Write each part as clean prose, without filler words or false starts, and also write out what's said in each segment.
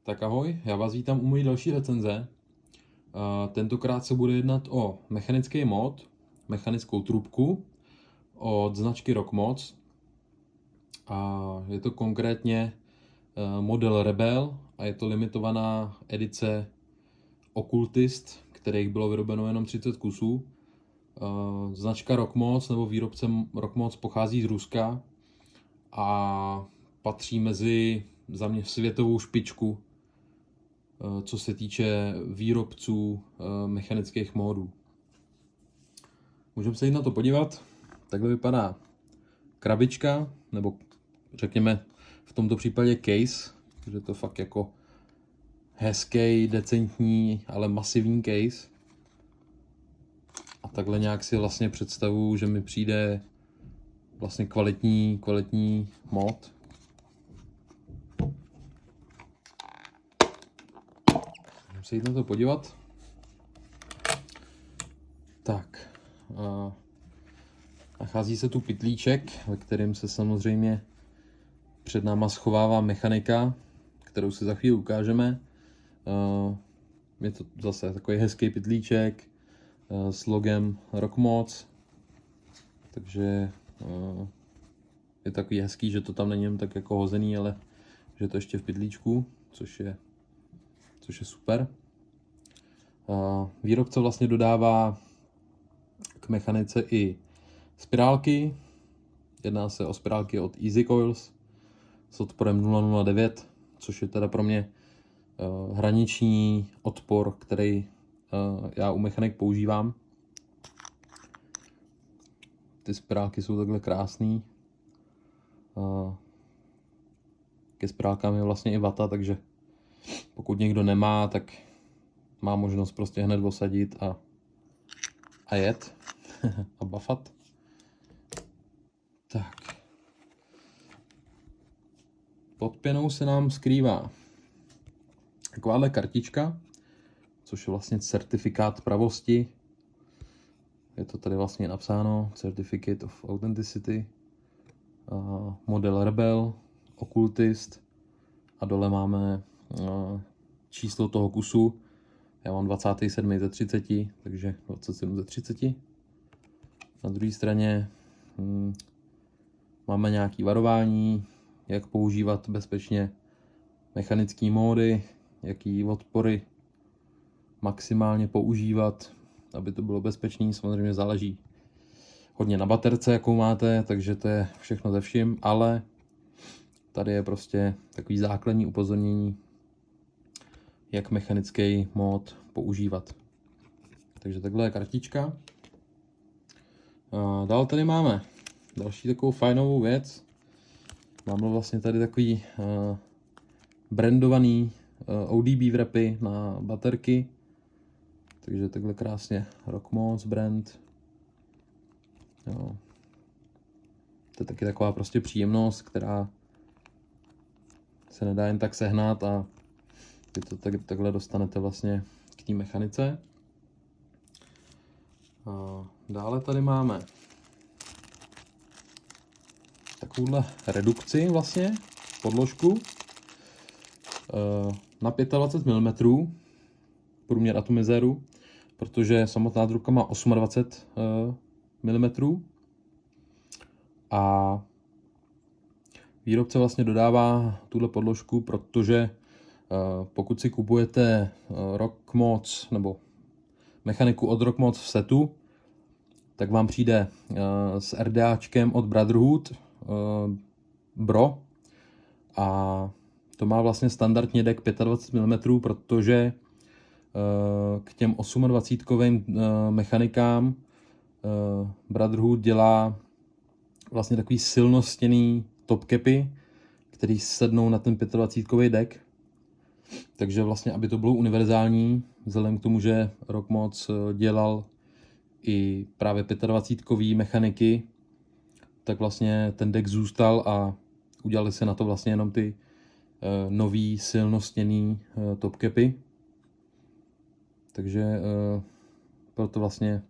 Tak ahoj, já vás vítám u mojí další recenze. Tentokrát se bude jednat o mechanický mod, mechanickou trubku od značky Rockmoc. A je to konkrétně model Rebel a je to limitovaná edice Occultist, kterých bylo vyrobeno jenom 30 kusů. Značka Rockmoc nebo výrobce Rockmoc pochází z Ruska a patří mezi za mě světovou špičku, co se týče výrobců mechanických módů. Můžeme se jít na to podívat. Takhle vypadá krabička, nebo řekněme v tomto případě case, že to fakt jako hezký, decentní, ale masivní case. A takhle nějak si vlastně představuju, že mi přijde vlastně kvalitní mod. Můžeme se jít na to podívat. Tak. Nachází se tu pytlíček, ve kterém se samozřejmě před náma schovává mechanika, kterou si za chvíli ukážeme. Je to zase takový hezký pytlíček s logem Rockmoc, takže je takový hezký, že to tam není jen tak jako hozený, ale že to ještě v pytlíčku, což je super. Výrobce vlastně dodává k mechanice i spirálky. Jedná se o spirálky od Easy Coils s odporem 009, což je teda pro mě hraniční odpor, který já u mechanik používám. Ty spirálky jsou takhle krásný. Ke spirálkám je vlastně i vata, takže pokud někdo nemá, tak má možnost prostě hned osadit a jet a bafat. Tak. Pod pěnou se nám skrývá takováhle kartička, což je vlastně certifikát pravosti. Je to tady vlastně napsáno Certificate of Authenticity, model Rebel, Occultist a dole máme číslo toho kusu. Já mám 27 ze 30, takže 27 ze 30. Na druhé straně máme nějaké varování, jak používat bezpečně mechanické módy, jaký odpory maximálně používat, aby to bylo bezpečné. Samozřejmě záleží hodně na baterce, jakou máte, takže to je všechno ze vším, ale tady je prostě takový základní upozornění, jak mechanický mód používat. Takže takhle je kartička. Dál tady máme další takovou fajnovou věc. Máme vlastně tady takový brandovaný ODB wrapy na baterky. Takže takhle krásně Rockmoc brand. Jo. To je taky taková prostě příjemnost, která se nedá jen tak sehnat a vy to takhle dostanete vlastně k té mechanice. Dále tady máme takovouhle redukci vlastně, podložku na 25 mm průměr atomizéru, protože samotná trubka má 28 mm a výrobce vlastně dodává tuhle podložku, protože pokud si kupujete Rockmoc nebo mechaniku od Rockmoc v setu, tak vám přijde s RDAčkem od Brotherhood Bro a to má vlastně standardně deck 25 mm, protože k těm 28kovým mechanikám Brotherhood dělá vlastně takový silnostěný topcapy, který sednou na ten 25kový deck. Takže vlastně, aby to bylo univerzální, vzhledem k tomu, že Rockmoc dělal i právě 25kový mechaniky, tak vlastně ten deck zůstal a udělali se na to vlastně jenom ty nový silnostěný topcapy. Takže proto vlastně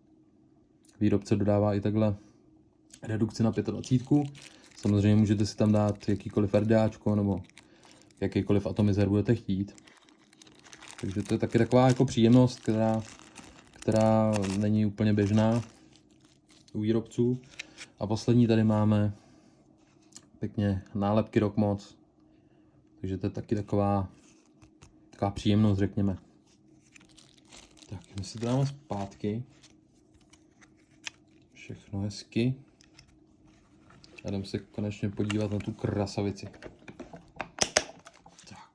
výrobce dodává i takhle redukci na 25. Samozřejmě můžete si tam dát jakýkoliv RDAčko nebo jakýkoliv atomizer budete chtít. Takže to je taky taková jako příjemnost, která není úplně běžná u výrobců. A poslední tady máme pěkně nálepky Rockmoc. Takže to je taky taková příjemnost, řekněme. Tak, my si to dáme zpátky. Všechno hezky. A jdeme se konečně podívat na tu krasavici. Tak.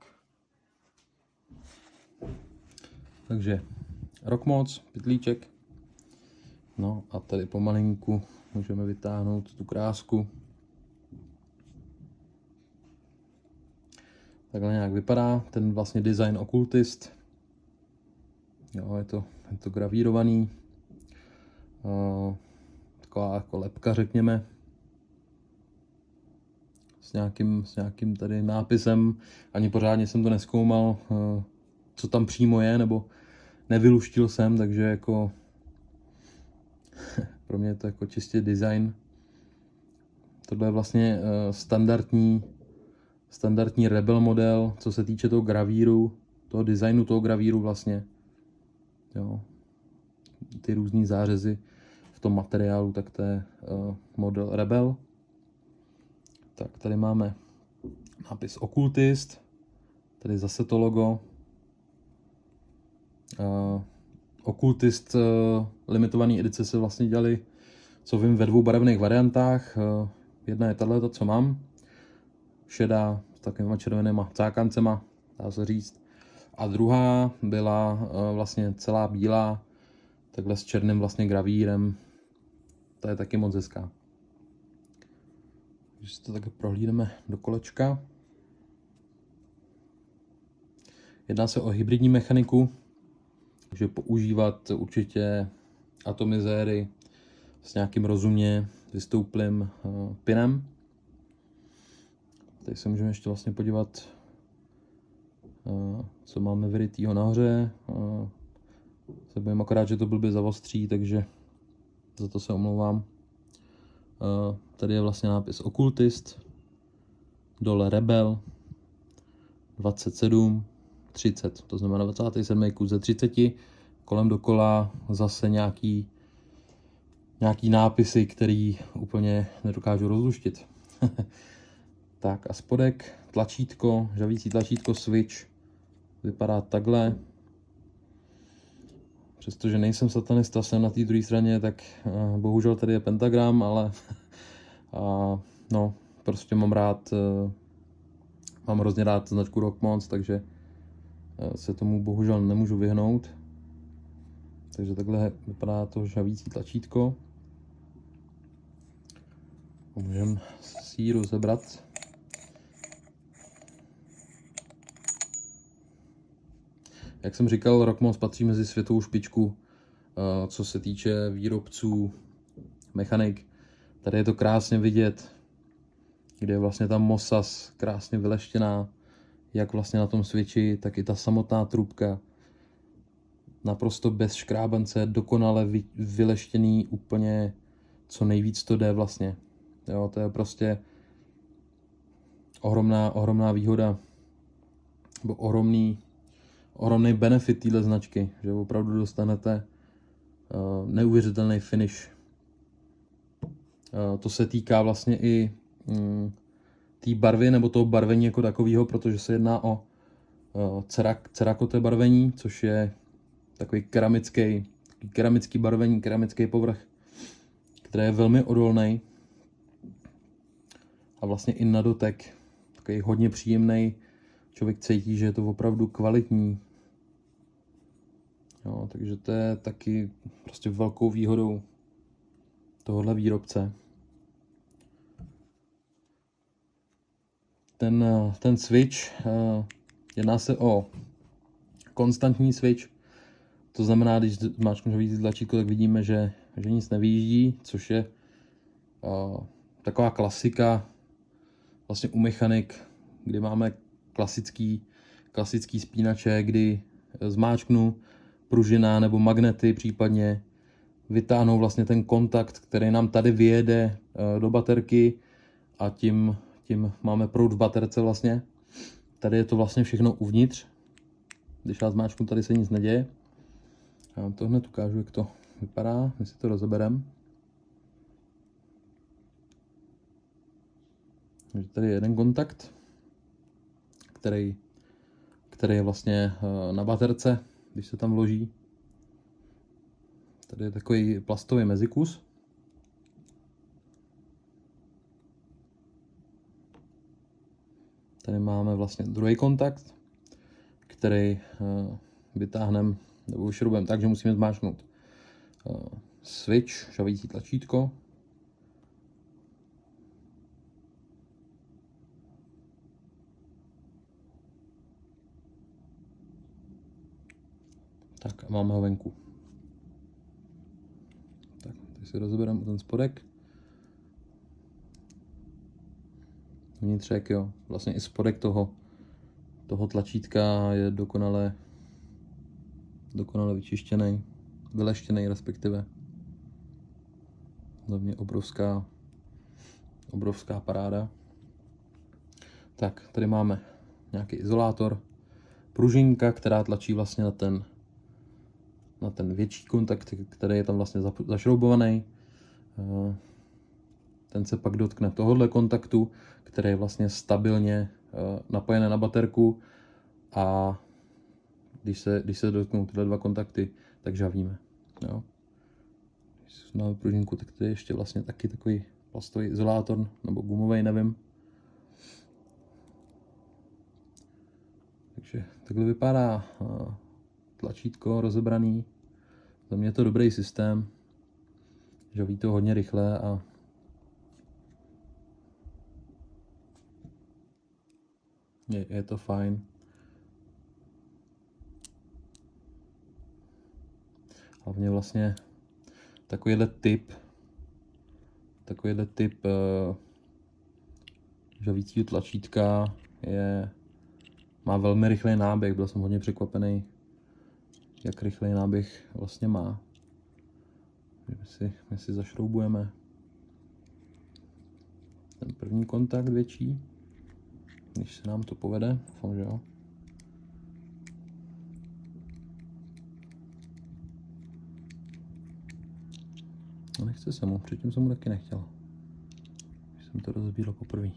Takže Rockmoc, pytlíček. No a tady pomalinku můžeme vytáhnout tu krásku. Takhle nějak vypadá ten vlastně design Occultist. Jo, je to gravírovaný. Taková jako lepka, řekněme. S nějakým tady nápisem. Ani pořádně jsem to nezkoumal, co tam přímo je, nebo nevyluštil jsem, takže jako pro mě je to jako čistě design. Tohle je vlastně standardní Rebel model, co se týče toho gravíru, toho designu toho gravíru vlastně. Jo. Ty různý zářezy v tom materiálu, tak to je model Rebel. Tak tady máme nápis Occultist, tady zase to logo. Occultist limitované edice se vlastně dělaly, co vím, ve 2 barevných variantách. Jedna je tato, co mám, šedá s takovýma červenýma cákancema, dá se říct. A druhá byla vlastně celá bílá, takhle s černým vlastně gravírem. Ta je taky moc hezká. Když si to takhle prohlídneme do kolečka. Jedná se o hybridní mechaniku, takže používat určitě atomizéry s nějakým rozumně vystouplým pinem. Tady se můžeme ještě vlastně podívat, co máme vyrytýho nahoře. Se bojím akorát, že to blbě zavostří, takže za to se omlouvám. Tady je vlastně nápis Occultist, dole Rebel, 27, 30, to znamená 27 kus ze 30, kolem dokola zase nějaký nápisy, který úplně nedokážu rozluštit. Tak a spodek, tlačítko, žavící tlačítko Switch, vypadá takhle. Přestože nejsem satanista, jsem na té druhé straně, tak bohužel tady je pentagram, ale no, prostě mám hrozně rád značku Rockmoc, takže se tomu bohužel nemůžu vyhnout. Takže takhle vypadá to žavící tlačítko. Můžeme si ji rozebrat. Jak jsem říkal, Rockmoc patří mezi světovou špičku, co se týče výrobců mechanik. Tady je to krásně vidět, kde je vlastně ta mosas krásně vyleštěná, jak vlastně na tom Switchi, tak i ta samotná trubka. Naprosto bez škrábance, dokonale vyleštěný, úplně co nejvíc to jde vlastně. Jo, to je prostě ohromná výhoda, nebo ohromný benefit téhle značky, že opravdu dostanete neuvěřitelný finish. To se týká vlastně i té barvy nebo toho barvení jako takového, protože se jedná o cerakoté barvení, což je takový keramický barvení, keramický povrch, který je velmi odolný a vlastně i na dotek takový hodně příjemný. Člověk cítí, že je to opravdu kvalitní. Jo, takže to je taky prostě velkou výhodou tohohle výrobce. Ten switch, jedná se o konstantní switch, to znamená, když zmáčknu žavící tlačítko, tak vidíme, že nic nevyjíždí, což je taková klasika vlastně u mechanik, kdy máme klasický spínače, kdy zmáčknu pružina nebo magnety, případně vytáhnou vlastně ten kontakt, který nám tady vyjede do baterky a tím máme proud v baterce vlastně. Tady je to vlastně všechno uvnitř. Když já zmáčknu, tady se nic neděje. Já vám to hned ukážu, jak to vypadá. My si to rozebereme. Tady je jeden kontakt, který je vlastně na baterce, když se tam vloží. Tady je takový plastový mezikus. Tady máme vlastně druhý kontakt, který vytáhneme nebo vyšroubujeme tak, že musíme zmáčknout switch, žavící tlačítko. Tak a máme ho venku. Tak, teď si rozebereme ten spodek. Vnitřek, jo. Vlastně i spodek toho tlačítka je dokonale vyčištěný, vyleštěný respektive. Za mě obrovská paráda. Tak, tady máme nějaký izolátor, pružinka, která tlačí vlastně na ten větší kontakt, který je tam vlastně zašroubovaný. Ten se pak dotkne tohohle kontaktu, který je vlastně stabilně napojený na baterku, a když se dotknou tyhle dva kontakty, tak žavíme. Jo. Když máme pružinku, tak to je ještě vlastně taky takový plastový izolátor, nebo gumový, nevím. Takže takhle vypadá tlačítko rozebraný. Za mě je to dobrý systém. Žaví to hodně rychle a je to fajn. Hlavně vlastně takovýhle typ žavícího tlačítka má velmi rychlý náběh. Byl jsem hodně překvapený, jak rychlý náběh vlastně má. My si zašroubujeme ten první kontakt větší, když se nám to povede, doufám, že jo. No nechce se mu, předtím jsem mu taky nechtěl, když jsem to rozbíral poprvé.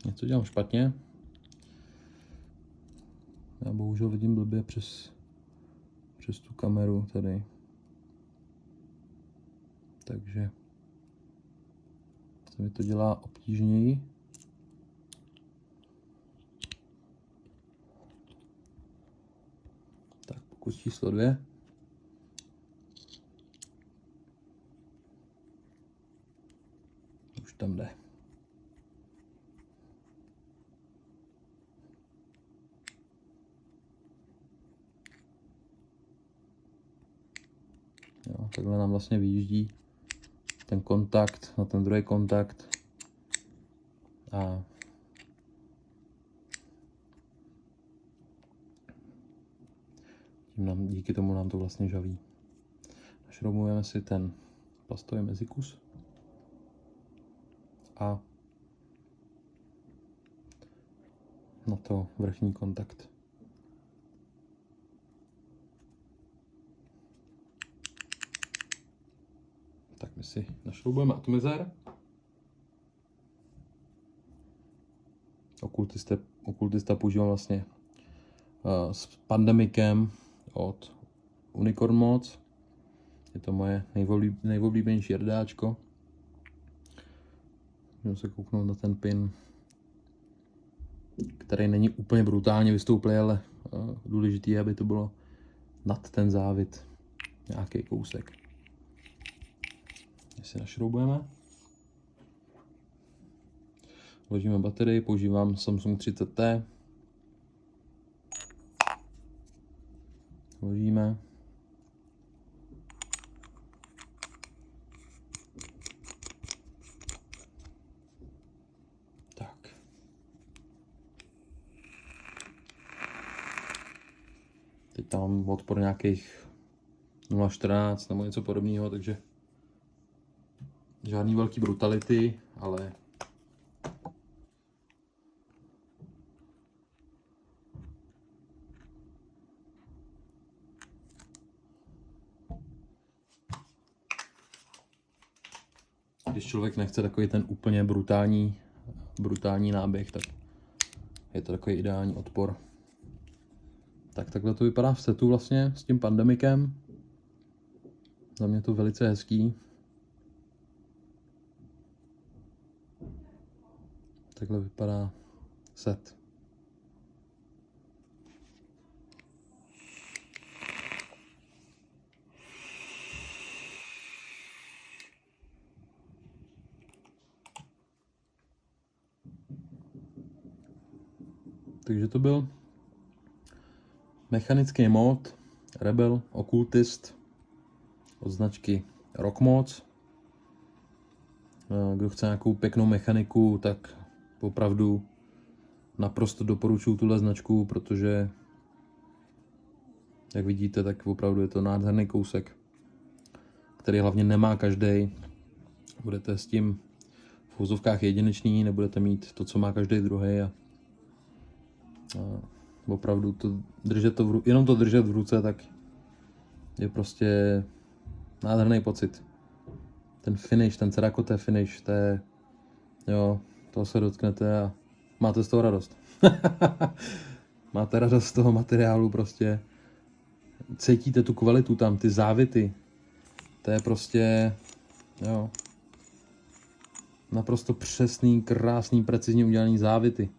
Něco dělám špatně. Já bohužel vidím blbě přes tu kameru tady. Takže se mi to dělá obtížněji. Tak pokus číslo 2. Už tam jde. Jo, takhle nám vlastně vyjíždí ten kontakt na ten druhý kontakt a díky tomu nám to vlastně žaví. Našroubujeme si ten plastový mezikus a na to vrchní kontakt. Tak my si našroubujeme atomizer. Okultista používám vlastně s Pandemicem od Unicorn Mods. Je to moje nejoblíbenější RDAčko. Můžu se kouknout na ten pin, který není úplně brutálně vystouplý, ale důležitý je, aby to bylo nad ten závit nějaký kousek. Si našroubujeme. Vložíme baterii, používám Samsung 30T. Vložíme. Tak. Teď tam mám odpor nějakých 0,14 nebo něco podobného, takže žádný velký brutality, ale když člověk nechce takový ten úplně brutální náběh, tak je to takový ideální odpor. Tak takhle to vypadá v setu vlastně s tím Pandemicem. Za mě to velice hezký. Takhle vypadá set. Takže to byl mechanický mod Rebel Occultist od značky Rockmods. Kdo chce nějakou pěknou mechaniku, tak opravdu naprosto doporučuji tuhle značku, protože jak vidíte, tak opravdu je to nádherný kousek, který hlavně nemá každý. Budete s tím v úzovkách jedinečný, nebudete mít to, co má každý druhý a opravdu jenom to držet v ruce, tak je prostě nádherný pocit. Ten finish, ten Cerakote finish, to je, jo, toho se dotknete a máte z toho radost. Máte radost z toho materiálu prostě. Cítíte tu kvalitu tam, ty závity. To je prostě, jo, naprosto přesný, krásný, precizně udělaný závity.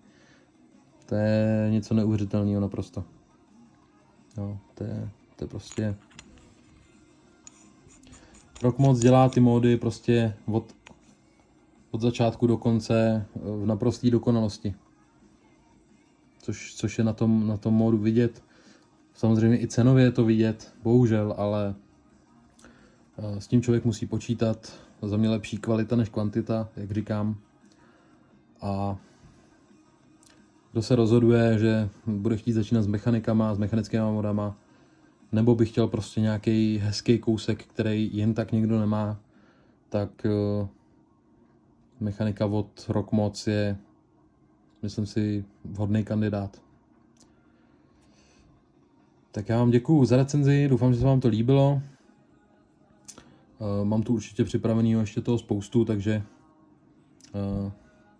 To je něco neuvěřitelného naprosto. Jo, to je prostě... Rockmods dělá ty módy prostě od začátku do konce v naprosté dokonalosti. Což je na tom módu vidět. Samozřejmě i cenově je to vidět, bohužel, ale s tím člověk musí počítat. Za mě lepší kvalita než kvantita, jak říkám. A kdo se rozhoduje, že bude chtít začínat s mechanikama, s mechanickými modama, nebo by chtěl prostě nějaký hezký kousek, který jen tak někdo nemá, tak mechanika od Rockmods je, myslím si, vhodný kandidát. Tak já vám děkuju za recenzi, doufám, že se vám to líbilo. Mám tu určitě připraveného ještě toho spoustu, takže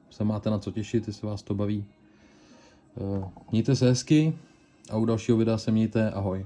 se máte na co těšit, jestli vás to baví. Mějte se hezky a u dalšího videa se mějte, ahoj.